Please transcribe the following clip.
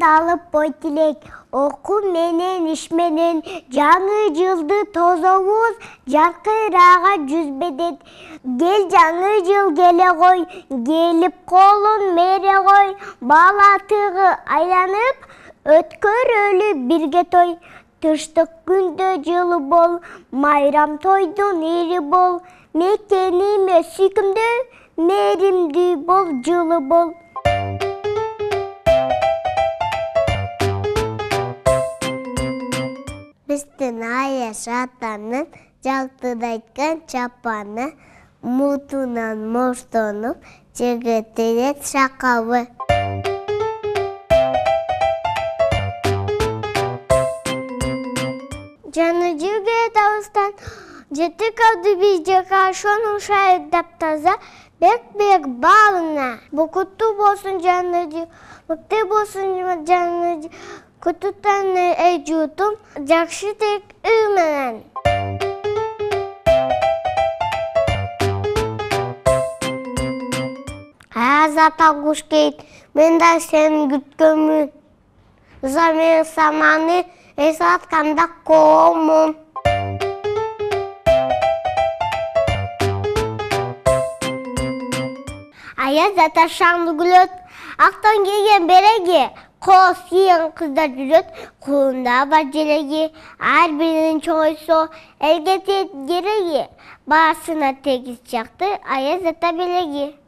Atan da alıp boy tilek, oku menen işmenen, жаңы жылды тозобуз, жаркырага жүзбедет. Гел жаңы жыл келе кой, келип колун мере кой, бала тыгы айланып, өткөрөлү бирге той. Тыштык күндө жылы бол, майрам тойдун эри бол, мекениме сүйкүмдүү, меримдүү бол, жылы бол. Биздин Аяш атанын жалтырайткан чапаны, мутунан моштонуп, жигитирет шакабы. Жаны жүрге табыстан, жеті калды бізжеға шоның шайып таптаза, бек-бек балына. Бұқытты болсын жаны жүр, мұқты болсын жаны жүр, күтіттаны әй жұтым, жақшы тек үйменен. Азата құш кейт, мен де сені күткөмін. Замен саманы esat kanda komun. Ayaz zata şanlı gülöt, aktan gelgen beregi, kol siyen kızlar gülöt, kulunda var jelegi, her birinin çoğuysa elget et geregi, bağısına tekiz çaktı, Ayaz zata belegi.